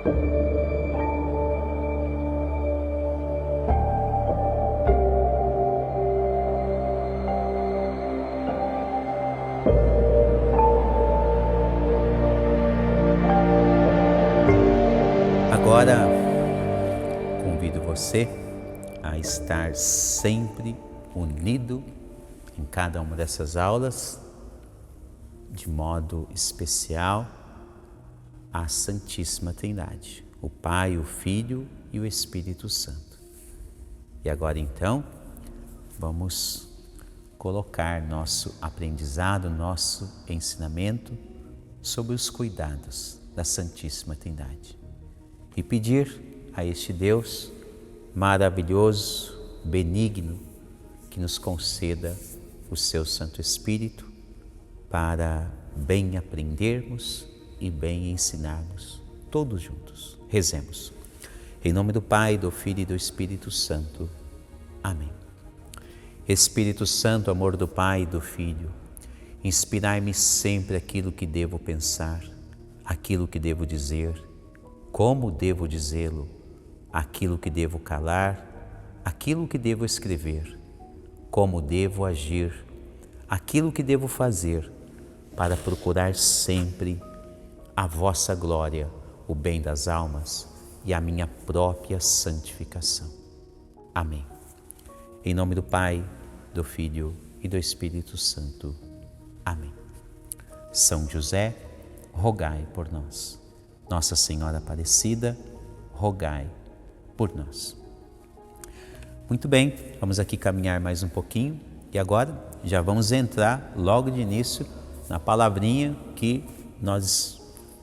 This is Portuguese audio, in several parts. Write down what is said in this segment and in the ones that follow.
Agora, convido você a estar sempre unido em cada uma dessas aulas, de modo especial à Santíssima Trindade, o Pai, o Filho e o Espírito Santo. E agora então, vamos colocar nosso aprendizado, nosso ensinamento sobre os cuidados da Santíssima Trindade. E pedir a este Deus maravilhoso, benigno, que nos conceda o seu Santo Espírito para bem aprendermos e bem ensinarmos todos juntos. Rezemos. Em nome do Pai, do Filho e do Espírito Santo. Amém. Espírito Santo, amor do Pai e do Filho, inspirai-me sempre aquilo que devo pensar, aquilo que devo dizer, como devo dizê-lo, aquilo que devo calar, aquilo que devo escrever, como devo agir, aquilo que devo fazer, para procurar sempre a vossa glória, o bem das almas e a minha própria santificação. Amém. Em nome do Pai, do Filho e do Espírito Santo. Amém. São José, rogai por nós. Nossa Senhora Aparecida, rogai por nós. Muito bem, vamos aqui caminhar mais um pouquinho e agora já vamos entrar logo de início na palavrinha que nós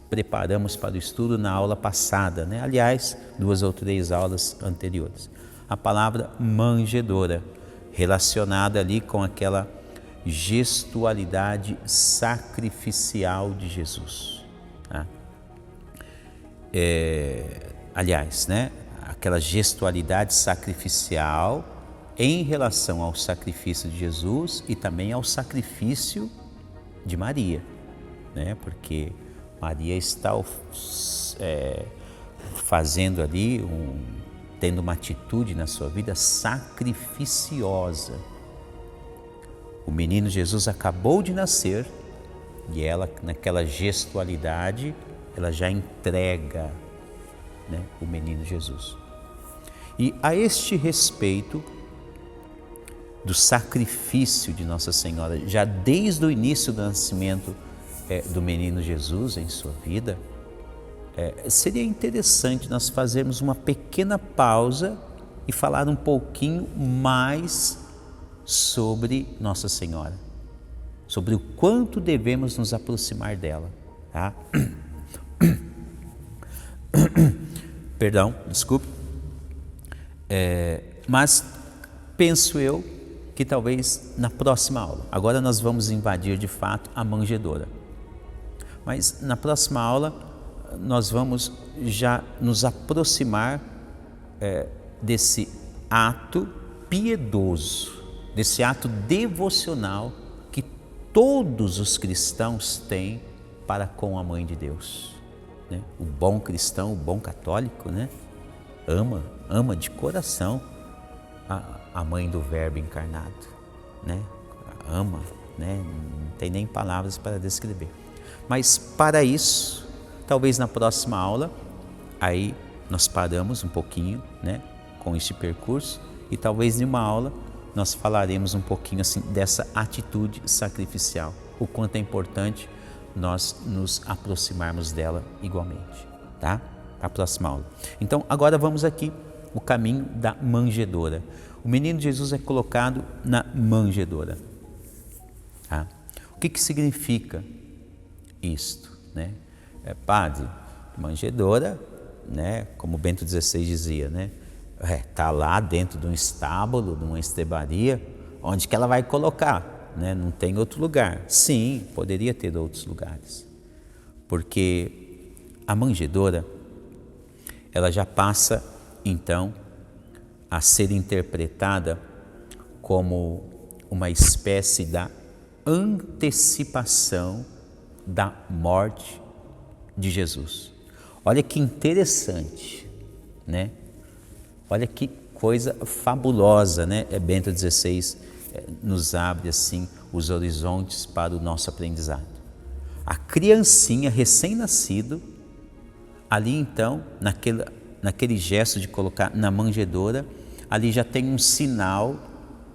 preparamos para o estudo na aula passada, né? Aliás, 2 ou 3 aulas anteriores. A palavra manjedoura, relacionada ali com aquela gestualidade sacrificial de Jesus. Tá? Aliás, né? Aquela gestualidade sacrificial em relação ao sacrifício de Jesus e também ao sacrifício de Maria, né? Porque Maria está fazendo ali, tendo uma atitude na sua vida sacrificiosa. O menino Jesus acabou de nascer e ela, naquela gestualidade, ela já entrega, né, o menino Jesus. E a este respeito do sacrifício de Nossa Senhora, já desde o início do nascimento do menino Jesus em sua vida, seria interessante nós fazermos uma pequena pausa e falar um pouquinho mais sobre Nossa Senhora, sobre o quanto devemos nos aproximar dela, tá? Perdão, desculpe. Mas penso eu que talvez na próxima aula, agora nós vamos invadir de fato a manjedoura, mas na próxima aula nós vamos já nos aproximar desse ato piedoso, desse ato devocional que todos os cristãos têm para com a Mãe de Deus, né? O bom cristão, o bom católico, né? ama de coração a Mãe do Verbo encarnado, né? Ama, né? Não tem nem palavras para descrever. Mas para isso, talvez na próxima aula, aí nós paramos um pouquinho, né, com este percurso e talvez em uma aula nós falaremos um pouquinho assim dessa atitude sacrificial, o quanto é importante nós nos aproximarmos dela igualmente, tá? A próxima aula. Então agora vamos aqui o caminho da manjedoura. O menino Jesus é colocado na manjedoura. Tá? O que significa isto, né? Padre, manjedoura, né? Como Bento XVI dizia, né? Tá lá dentro de um estábulo, de uma estrebaria, onde que ela vai colocar, né? Não tem outro lugar. Sim, poderia ter outros lugares, porque a manjedoura, ela já passa então a ser interpretada como uma espécie da antecipação da morte de Jesus. Olha que interessante, né? Olha que coisa fabulosa, né? Bento XVI nos abre assim os horizontes para o nosso aprendizado. A criancinha recém-nascido, ali então, naquele gesto de colocar na manjedoura, ali já tem um sinal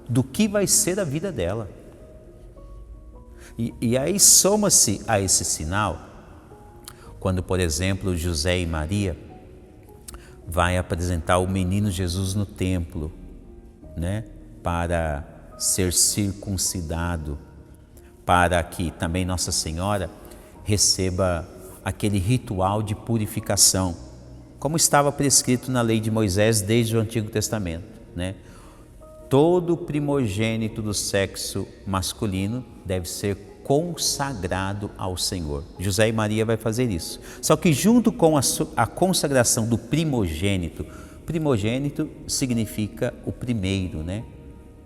do que vai ser a vida dela. E aí soma-se a esse sinal, quando, por exemplo, José e Maria vai apresentar o menino Jesus no templo, né, para ser circuncidado, para que também Nossa Senhora receba aquele ritual de purificação, como estava prescrito na lei de Moisés desde o Antigo Testamento, né? Todo primogênito do sexo masculino deve ser consagrado ao Senhor. José e Maria vai fazer isso. Só que junto com a consagração do primogênito, primogênito significa o primeiro, né?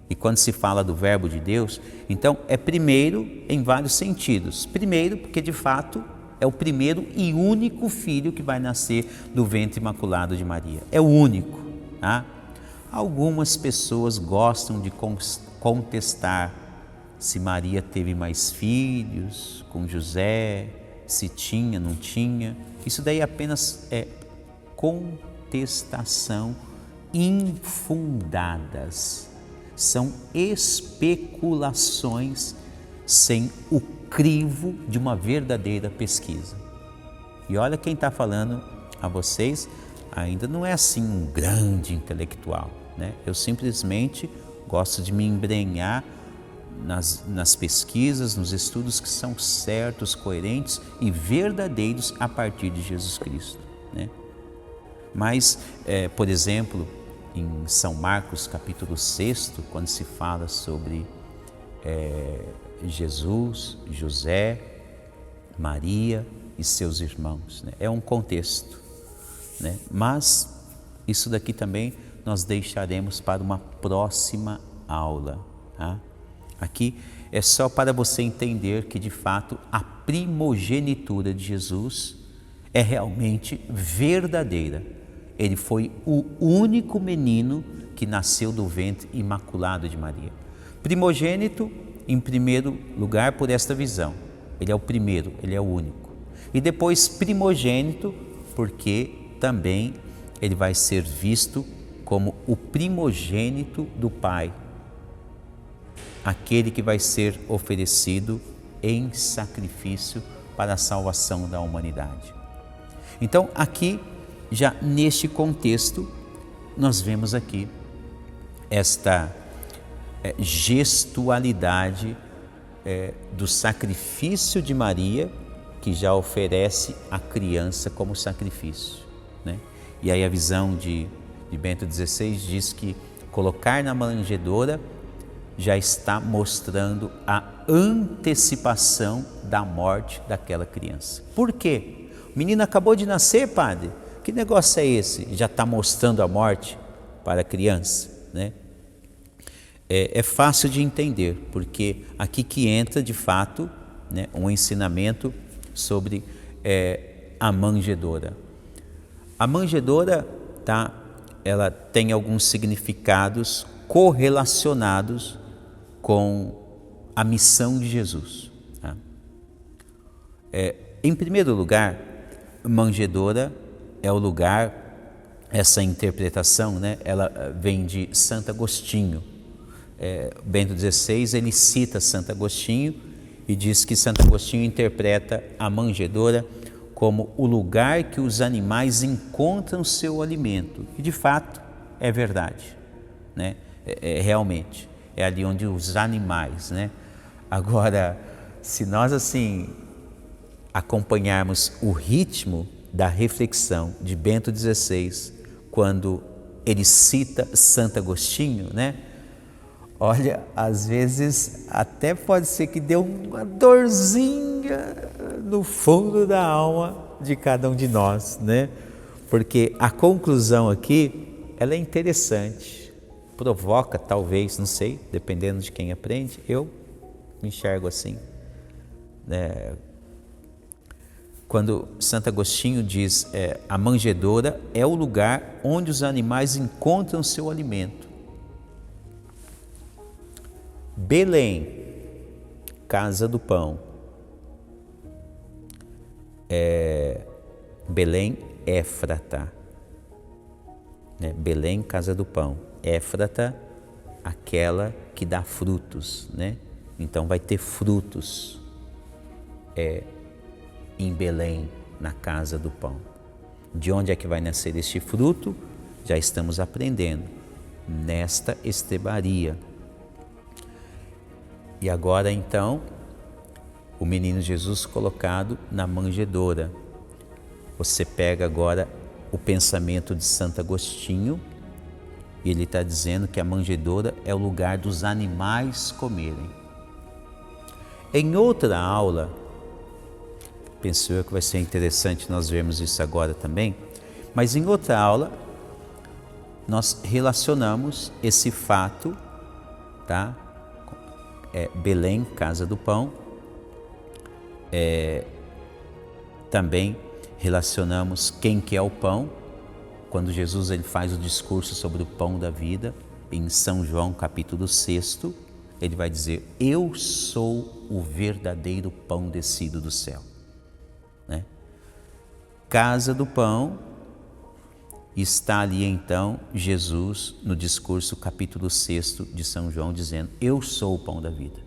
E quando se fala do verbo de Deus, então é primeiro em vários sentidos. Primeiro porque de fato é o primeiro e único filho que vai nascer do ventre imaculado de Maria. É o único, tá? Algumas pessoas gostam de contestar se Maria teve mais filhos com José, se tinha, não tinha. Isso daí apenas é contestação infundadas. São especulações sem o crivo de uma verdadeira pesquisa. E olha quem está falando a vocês ainda não é assim um grande intelectual, né? Eu simplesmente gosto de me embrenhar nas pesquisas, nos estudos que são certos, coerentes e verdadeiros a partir de Jesus Cristo, né? Mas, por exemplo, em São Marcos capítulo 6, quando se fala sobre Jesus, José, Maria e seus irmãos, né? É um contexto, né? Mas isso daqui também nós deixaremos para uma próxima aula, tá? Aqui é só para você entender que de fato a primogenitura de Jesus é realmente verdadeira. Ele foi o único menino que nasceu do ventre imaculado de Maria. Primogênito, em primeiro lugar, por esta visão. Ele é o primeiro, ele é o único. E depois primogênito, porque também ele vai ser visto como o primogênito do Pai, aquele que vai ser oferecido em sacrifício para a salvação da humanidade. Então, aqui, já neste contexto, nós vemos aqui esta gestualidade do sacrifício de Maria, que já oferece a criança como sacrifício, né? E aí a visão de Bento XVI diz que colocar na manjedoura já está mostrando a antecipação da morte daquela criança. Por quê? O menino acabou de nascer, padre. Que negócio é esse? Já está mostrando a morte para a criança, né? É fácil de entender, porque aqui que entra de fato, né, um ensinamento sobre a manjedoura. A manjedoura, tá, ela tem alguns significados correlacionados com a missão de Jesus, tá? Em primeiro lugar, manjedoura é o lugar, essa interpretação, né, ela vem de Santo Agostinho. Bento XVI, ele cita Santo Agostinho e diz que Santo Agostinho interpreta a manjedoura como o lugar que os animais encontram seu alimento. E de fato é verdade, né? Realmente é ali onde os animais, né? Agora, se nós assim acompanharmos o ritmo da reflexão de Bento XVI, quando ele cita Santo Agostinho, né? Olha, às vezes até pode ser que dê uma dorzinha no fundo da alma de cada um de nós, né? Porque a conclusão aqui, ela é interessante, provoca talvez, não sei, dependendo de quem aprende, eu me enxergo assim, né? quando Santo Agostinho diz a manjedoura é o lugar onde os animais encontram seu alimento. Belém, casa do pão. Belém, Éfrata. Belém, casa do pão. Éfrata, aquela que dá frutos, né? Então vai ter frutos em Belém, na casa do pão. De onde é que vai nascer este fruto? Já estamos aprendendo, nesta estrebaria. E agora então, o menino Jesus colocado na manjedoura. Você pega agora o pensamento de Santo Agostinho, e ele está dizendo que a manjedoura é o lugar dos animais comerem. Em outra aula, penso eu que vai ser interessante nós vermos isso agora também, mas em outra aula nós relacionamos esse fato, tá? Belém, casa do pão, também relacionamos quem que é o pão, quando Jesus ele faz o discurso sobre o pão da vida, em São João capítulo 6, ele vai dizer, eu sou o verdadeiro pão descido do céu. Né? Casa do pão, está ali então Jesus no discurso capítulo 6 de São João dizendo, eu sou o pão da vida.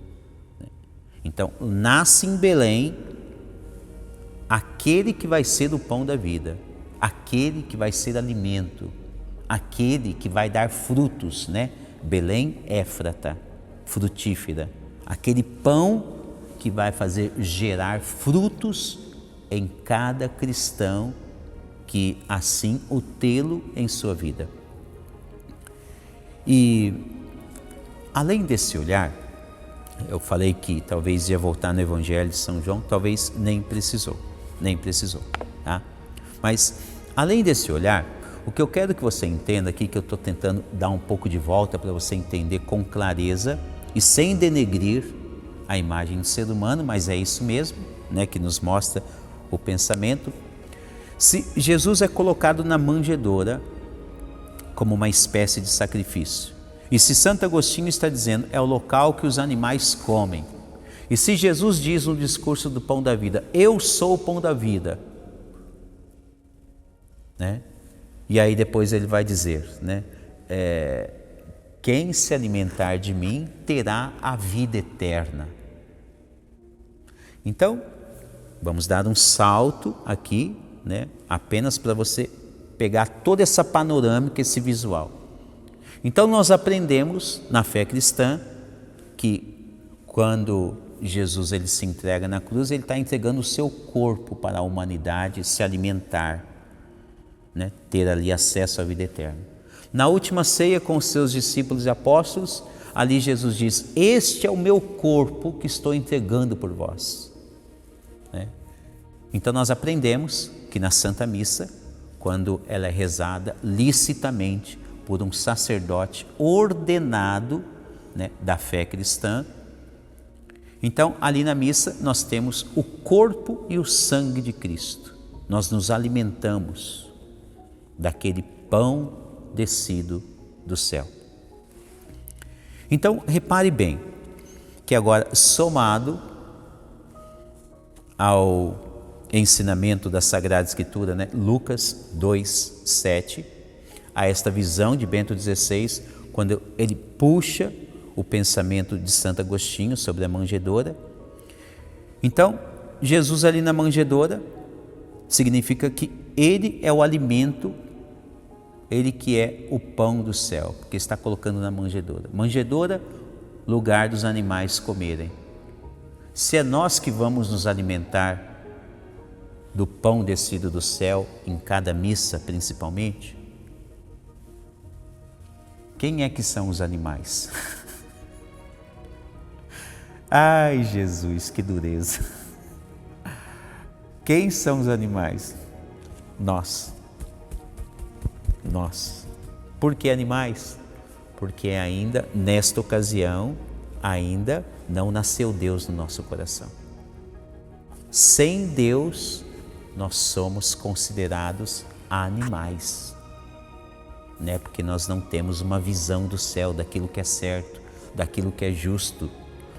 Então, nasce em Belém aquele que vai ser o pão da vida, aquele que vai ser alimento, aquele que vai dar frutos, né? Belém, Éfrata, frutífera, aquele pão que vai fazer gerar frutos em cada cristão que assim o tê-lo em sua vida. E além desse olhar, eu falei que talvez ia voltar no Evangelho de São João, talvez nem precisou, tá? Mas além desse olhar, o que eu quero que você entenda aqui, que eu estou tentando dar um pouco de volta para você entender com clareza e sem denegrir a imagem do ser humano, mas é isso mesmo, né, que nos mostra o pensamento. Se Jesus é colocado na manjedoura como uma espécie de sacrifício, e se Santo Agostinho está dizendo é o local que os animais comem, e se Jesus diz no discurso do pão da vida, eu sou o pão da vida, né? E aí depois ele vai dizer, né? Quem se alimentar de mim terá a vida eterna. Então, vamos dar um salto aqui, né? Apenas para você pegar toda essa panorâmica, esse visual. Então nós aprendemos na fé cristã que quando Jesus ele se entrega na cruz, ele está entregando o seu corpo para a humanidade se alimentar, né? Ter ali acesso à vida eterna. Na última ceia com os seus discípulos e apóstolos, ali Jesus diz, este é o meu corpo que estou entregando por vós. Né? Então nós aprendemos que na Santa Missa, quando ela é rezada licitamente por um sacerdote ordenado, né, da fé cristã, então ali na missa nós temos o corpo e o sangue de Cristo. Nós nos alimentamos daquele pão descido do céu. Então repare bem que agora, somado ao ensinamento da Sagrada Escritura, né? Lucas 2:7, a esta visão de Bento XVI, quando ele puxa o pensamento de Santo Agostinho sobre a manjedoura. Então, Jesus ali na manjedoura significa que ele é o alimento, ele que é o pão do céu, porque está colocando na manjedoura. Manjedoura, lugar dos animais comerem. Se é nós que vamos nos alimentar do pão descido do céu em cada missa, principalmente, quem é que são os animais? Ai, Jesus, que dureza! Quem são os animais? Nós. Por que animais? Porque ainda, nesta ocasião, ainda não nasceu Deus no nosso coração. Sem Deus, nós somos considerados animais, né? Porque nós não temos uma visão do céu, daquilo que é certo, daquilo que é justo.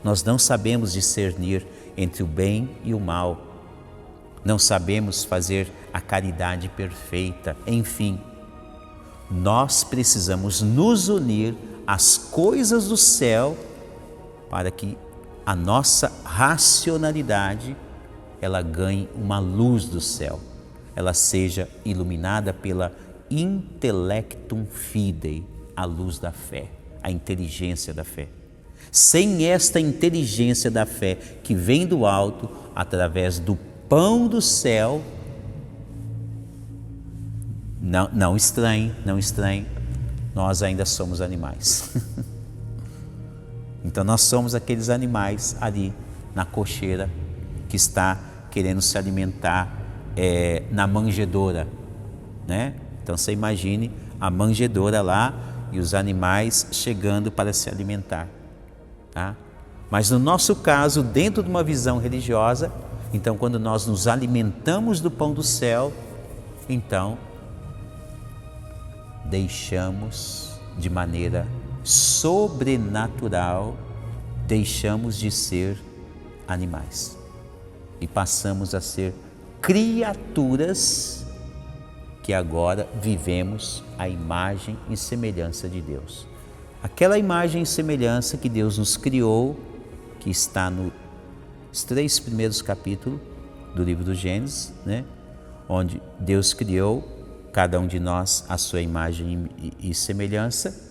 Nós não sabemos discernir entre o bem e o mal. Não sabemos fazer a caridade perfeita. Enfim, nós precisamos nos unir às coisas do céu para que a nossa racionalidade ela ganhe uma luz do céu, ela seja iluminada pela intellectum fidei, a luz da fé, a inteligência da fé. Sem esta inteligência da fé que vem do alto, através do pão do céu, não estranhe, nós ainda somos animais. Então nós somos aqueles animais ali na cocheira que está querendo se alimentar na manjedoura, né? Então você imagine a manjedoura lá e os animais chegando para se alimentar, tá? Mas no nosso caso, dentro de uma visão religiosa, então quando nós nos alimentamos do pão do céu, então deixamos de maneira sobrenatural, deixamos de ser animais e passamos a ser criaturas que agora vivemos a imagem e semelhança de Deus. Aquela imagem e semelhança que Deus nos criou, que está nos 3 primeiros capítulos do livro do Gênesis, né? Onde Deus criou cada um de nós a sua imagem e semelhança,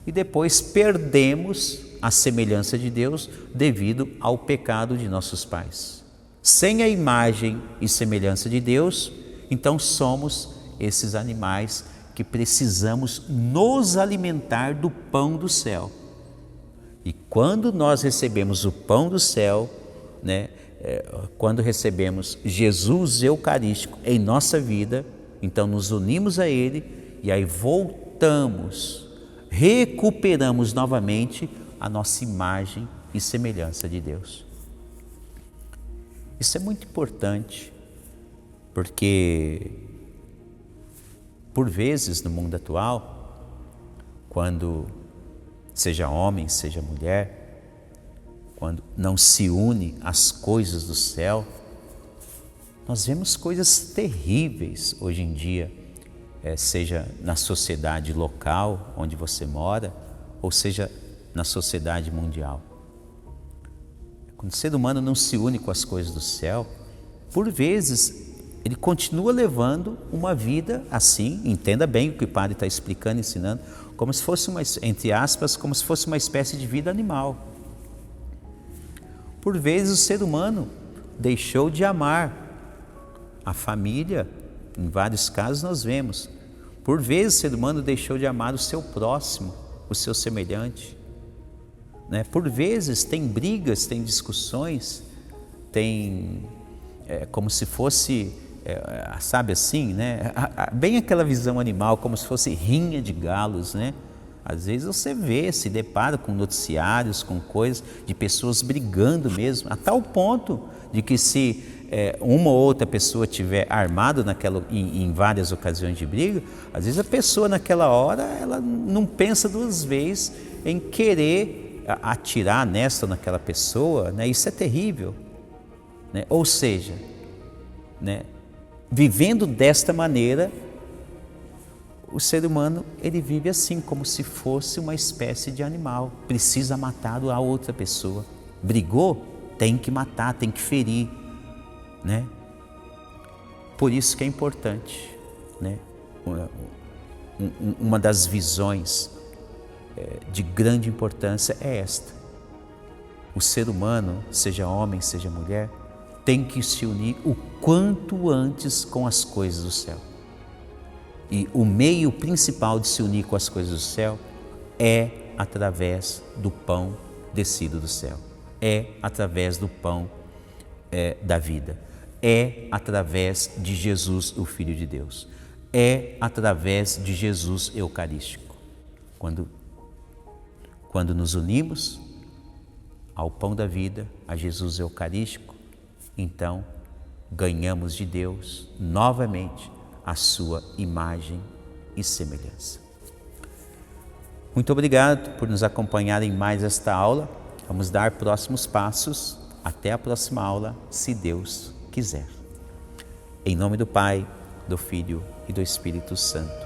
e depois perdemos a semelhança de Deus devido ao pecado de nossos pais. Sem a imagem e semelhança de Deus, então somos esses animais que precisamos nos alimentar do pão do céu. E quando nós recebemos o pão do céu, né, quando recebemos Jesus Eucarístico em nossa vida, então nos unimos a Ele e aí voltamos, recuperamos novamente a nossa imagem e semelhança de Deus. Isso é muito importante, porque por vezes no mundo atual, quando seja homem, seja mulher, quando não se une às coisas do céu, nós vemos coisas terríveis hoje em dia, seja na sociedade local onde você mora, ou seja na sociedade mundial. Quando o ser humano não se une com as coisas do céu, por vezes ele continua levando uma vida assim, entenda bem o que o padre está explicando, ensinando, como se fosse entre aspas, como se fosse uma espécie de vida animal. Por vezes o ser humano deixou de amar a família, em vários casos nós vemos. Por vezes o ser humano deixou de amar o seu próximo, o seu semelhante, né? Por vezes tem brigas, tem discussões, tem como se fosse, sabe assim, né? Bem aquela visão animal, como se fosse rinha de galos, né? Às vezes você se depara com noticiários, com coisas de pessoas brigando mesmo, a tal ponto de que se uma ou outra pessoa tiver armado em várias ocasiões de briga, às vezes a pessoa naquela hora ela não pensa duas vezes em querer atirar nesta ou naquela pessoa, né? Isso é terrível, né? Ou seja, né, vivendo desta maneira, o ser humano ele vive assim, como se fosse uma espécie de animal, precisa matar a outra pessoa, brigou, tem que matar, tem que ferir, né? Por isso que é importante, né? Uma das visões de grande importância é esta: o ser humano, seja homem, seja mulher, tem que se unir o quanto antes com as coisas do céu. E o meio principal de se unir com as coisas do céu é através do pão descido do céu, é através do pão da vida, é através de Jesus, o Filho de Deus, é através de Jesus Eucarístico. Quando nos unimos ao pão da vida, a Jesus Eucarístico, então ganhamos de Deus novamente a sua imagem e semelhança. Muito obrigado por nos acompanhar em mais esta aula. Vamos dar próximos passos. Até a próxima aula, se Deus quiser. Em nome do Pai, do Filho e do Espírito Santo.